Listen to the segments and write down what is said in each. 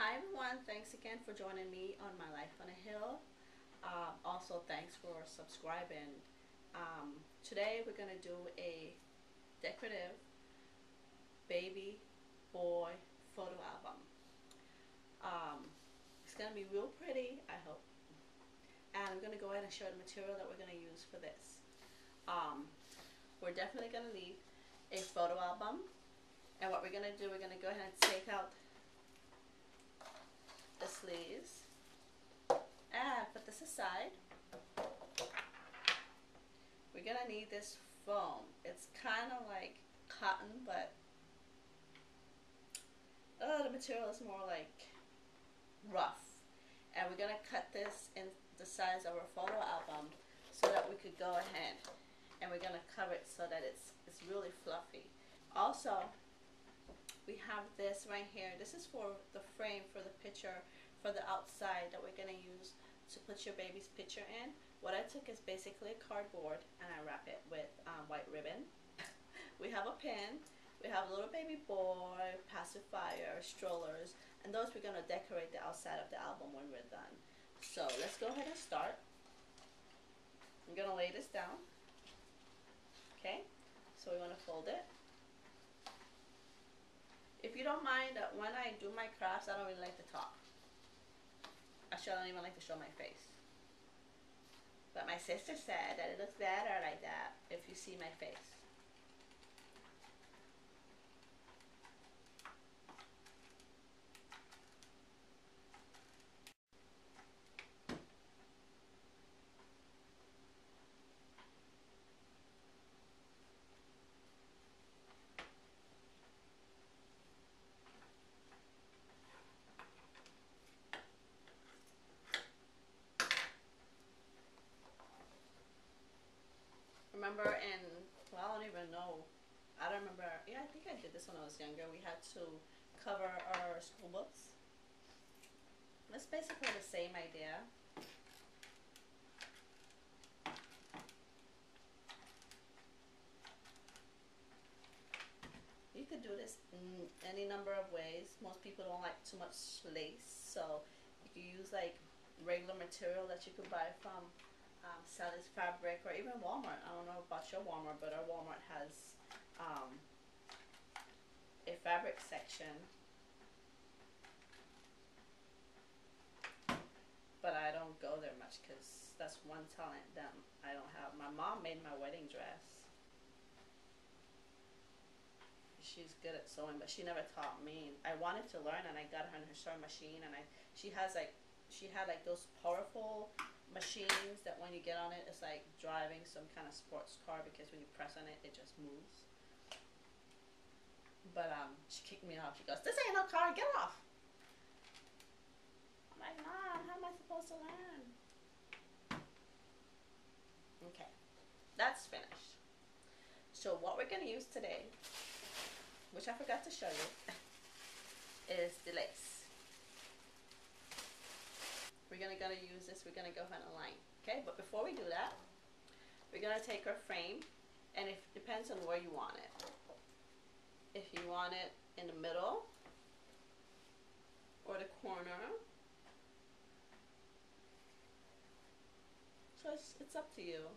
Hi everyone, thanks again for joining me on My Life on a Hill. Also, thanks for subscribing. Today we're going to do a decorative baby boy photo album. Um, it's going to be real pretty, I hope. And I'm going to go ahead and show the material that we're going to use for this. Um, we're definitely going to need a photo album. And what we're going to do, we're going to go ahead and take out the sleeves. Put this aside. We're gonna need this foam. It's kind of like cotton, but the material is more like rough. And we're gonna cut this in the size of our photo album so that we could go ahead and we're gonna cover it so that it's really fluffy. Also, we have this right here. This is for the frame for the picture for the outside that we're gonna use to put your baby's picture in. What I took is basically a cardboard and I wrap it with white ribbon. We have a pin, we have a little baby boy, pacifier, strollers, and those we're gonna decorate the outside of the album when we're done. So let's go ahead and start. I'm gonna lay this down. Okay, so we wanna fold it. If you don't mind that when I do my crafts, I don't really like to talk. Actually, I don't even like to show my face. But my sister said that it looks better like that if you see my face. Remember well, I don't even know. I don't remember. Yeah, I think I did this when I was younger. We had to cover our school books. It's basically the same idea. You could do this in any number of ways. Most people don't like too much lace, so you could use like regular material that you could buy from Sally's Fabric or even Walmart. I don't know about your Walmart, but our Walmart has a fabric section. But I don't go there much because that's one talent that I don't have. My mom made my wedding dress. She's good at sewing, but she never taught me. I wanted to learn, and I got her in her sewing machine, and she had like those powerful machines that when you get on it, it's like driving some kind of sports car because when you press on it, it just moves. But she kicked me off. She goes, "This ain't no car. Get off." I'm like, "Mom, how am I supposed to learn?" Okay, that's finished. So what we're gonna use today, which I forgot to show you, is the lace. We're gonna use this. We're gonna go ahead and line. Okay, but before we do that, we're gonna take our frame, and it depends on where you want it. If you want it in the middle or the corner, so it's up to you.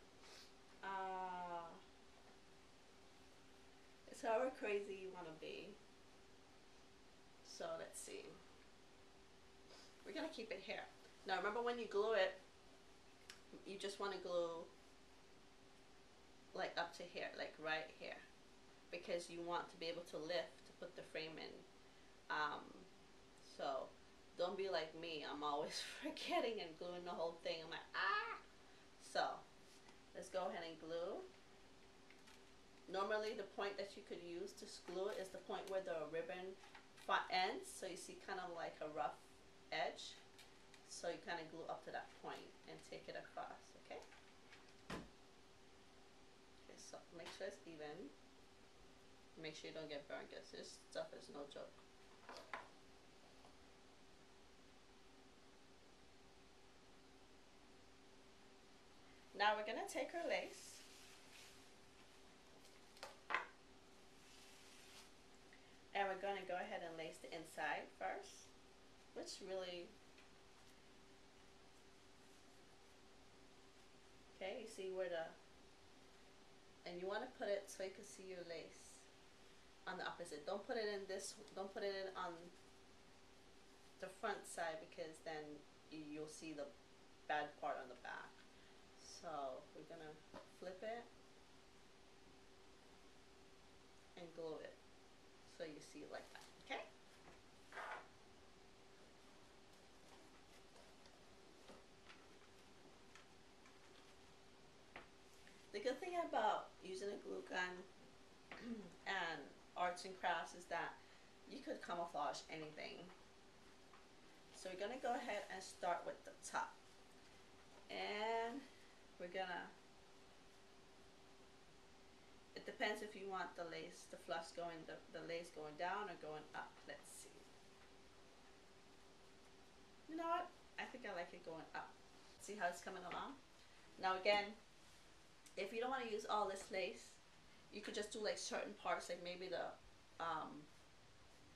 It's however crazy you want to be. So let's see. We're gonna keep it here. Now remember, when you glue it, you just want to glue like up to here, like right here, because you want to be able to lift to put the frame in. So don't be like me. I'm always forgetting and gluing the whole thing. I'm like, ah. So let's go ahead and glue. Normally the point that you could use to glue it is the point where the ribbon ends, so you see kind of like a rough edge. So you kind of glue up to that point and take it across, okay? Okay, so make sure it's even. Make sure you don't get burned because this stuff is no joke. Now we're gonna take our lace and we're gonna go ahead and lace the inside first. which really, okay, you see where the, and you want to put it so you can see your lace on the opposite. Don't put it in this, don't put it in on the front side, because then you'll see the bad part on the back. So we're gonna flip it and glue it so you see it like that, okay? The good thing about using a glue gun and arts and crafts is that you could camouflage anything. So we're gonna go ahead and start with the top, and we're gonna, it depends if you want the lace, the fluffs going, the lace going down or going up. Let's see. You know what? I think I like it going up. See how it's coming along? Now again, if you don't want to use all this lace, you could just do like certain parts, like maybe the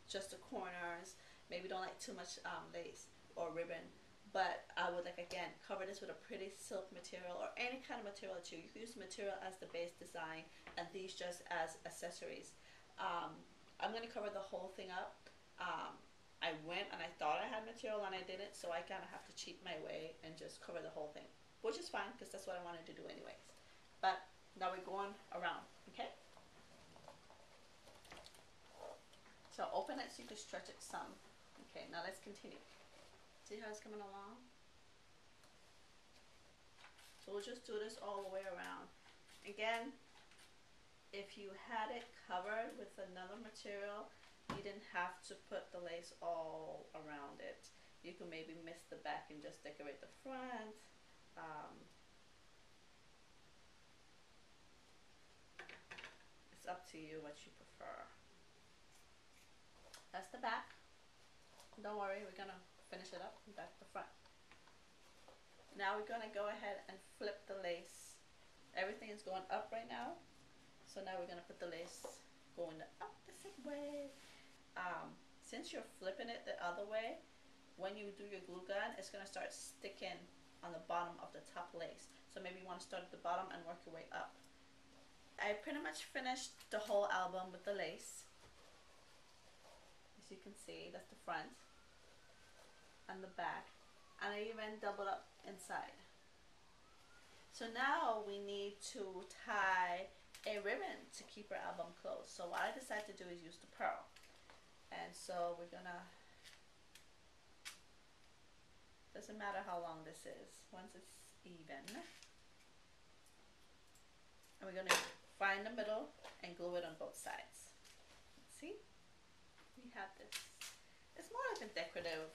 just the corners. Maybe don't like too much lace or ribbon. But I would, like, again, cover this with a pretty silk material or any kind of material that you use the material as the base design and these just as accessories. I'm going to cover the whole thing up. I went and I thought I had material and I didn't, so I kind of have to cheat my way and just cover the whole thing, which is fine because that's what I wanted to do anyways. But now we're going around, okay? So open it so you can stretch it some. Okay, now let's continue. See how it's coming along? So we'll just do this all the way around. Again, if you had it covered with another material, you didn't have to put the lace all around it. You can maybe miss the back and just decorate the front. It's up to you what you prefer. That's the back. Don't worry, we're gonna finish it up and back to front. Now we're gonna go ahead and flip the lace. Everything is going up right now, so now we're gonna put the lace going the opposite way. Since you're flipping it the other way, when you do your glue gun, it's gonna start sticking on the bottom of the top lace. So maybe you want to start at the bottom and work your way up. I pretty much finished the whole album with the lace. As you can see, that's the front and the back, and I even doubled up inside. So now we need to tie a ribbon to keep our album closed. So what I decided to do is use the pearl, and so we're gonna, doesn't matter how long this is, once it's even, and we're gonna find the middle and glue it on both sides. See, we have this. It's more like a decorative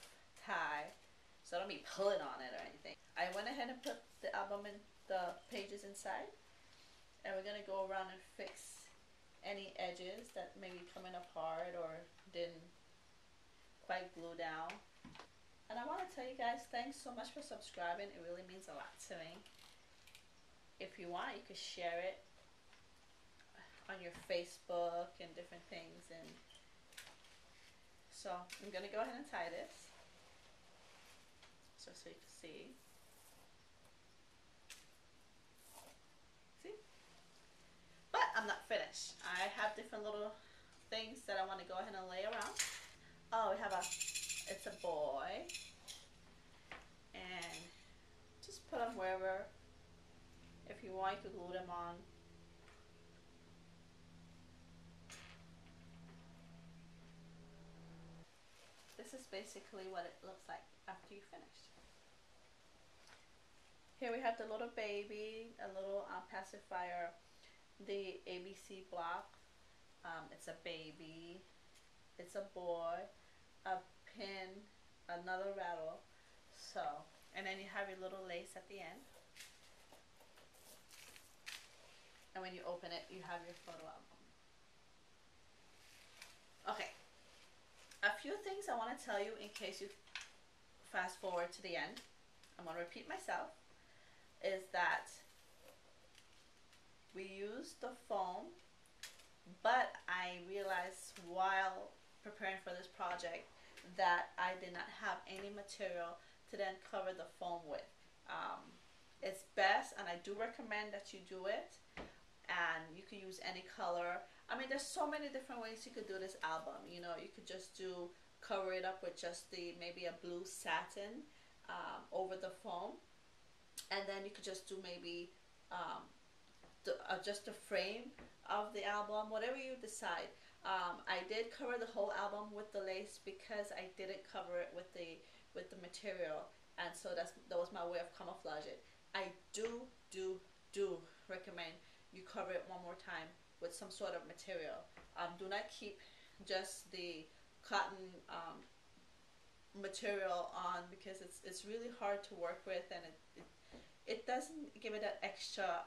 tie, so I don't be pulling on it or anything. I went ahead and put the album in the pages inside, and we're gonna go around and fix any edges that may be coming apart or didn't quite glue down. And I want to tell you guys, thanks so much for subscribing. It really means a lot to me. If you want, you could share it on your Facebook and different things. And so I'm gonna go ahead and tie this, so you can see. See? But I'm not finished. I have different little things that I want to go ahead and lay around. Oh, we have it's a boy, and just put them wherever. If you want, you could glue them on. This is basically what it looks like after you finish. Here we have the little baby, a little pacifier, the ABC block. It's a baby, it's a boy, a pin, another rattle. So, and then you have your little lace at the end. And when you open it, you have your photo album. Okay. A few things I want to tell you in case you fast forward to the end. I'm going to repeat myself. Is that we used the foam, but I realized while preparing for this project that I did not have any material to then cover the foam with. Um, it's best, and I do recommend that you do it. And you could use any color. I mean, there's so many different ways you could do this album. You know, you could just do cover it up with just the maybe a blue satin over the foam, and then you could just do maybe um, just a frame of the album, whatever you decide. I did cover the whole album with the lace because I didn't cover it with the material, and so that was my way of camouflage it. I do recommend you cover it one more time with some sort of material. Do not keep just the cotton material on, because it's really hard to work with, and it doesn't give it that extra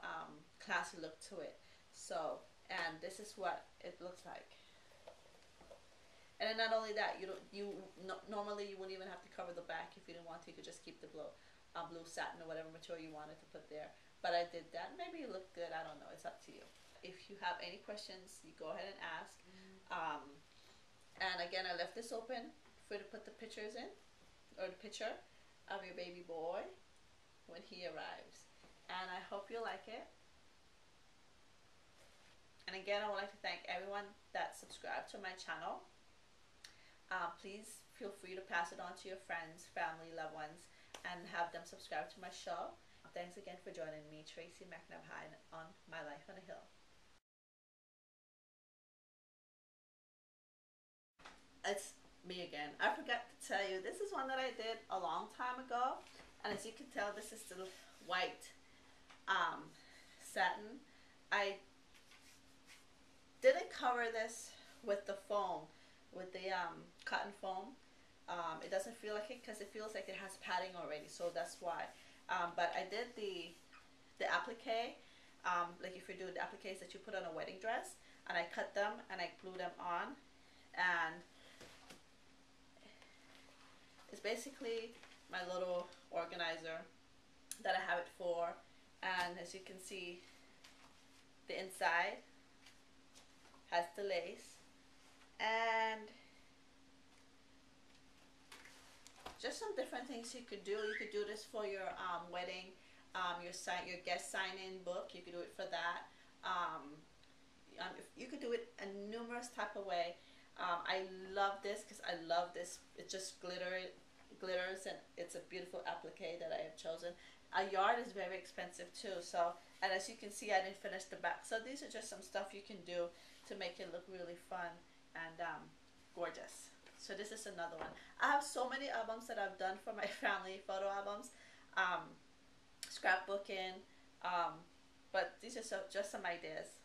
classy look to it. So, and this is what it looks like. And then not only that, normally you wouldn't even have to cover the back if you didn't want to. You could just keep the blue satin or whatever material you wanted to put there. But I did that. Maybe it looked good. I don't know. It's up to you. If you have any questions, you go ahead and ask. And again, I left this open for you to put the pictures in, or the picture of your baby boy when he arrives. And I hope you like it. And again, I would like to thank everyone that subscribed to my channel. Please feel free to pass it on to your friends, family, loved ones, and have them subscribe to my show. Thanks again for joining me, Tracy McNabhine, on My Life on a Hill. It's me again. I forgot to tell you, this is one that I did a long time ago, and as you can tell, this is the white satin. I didn't cover this with the foam, with the cotton foam. It doesn't feel like it because it feels like it has padding already, so that's why. But I did the applique, like if you do the appliques that you put on a wedding dress, and I cut them and I glue them on, and it's basically my little organizer that I have it for. And as you can see, the inside has the lace, and just some different things you could do. You could do this for your wedding, your guest sign-in book. You could do it for that. You could do it a numerous type of way. I love this because I love this. It just glitters, and it's a beautiful applique that I have chosen. A yard is very expensive too. So, and as you can see, I didn't finish the back. So these are just some stuff you can do to make it look really fun and gorgeous. So this is another one. I have so many albums that I've done for my family, photo albums, scrapbooking, but these are just some ideas.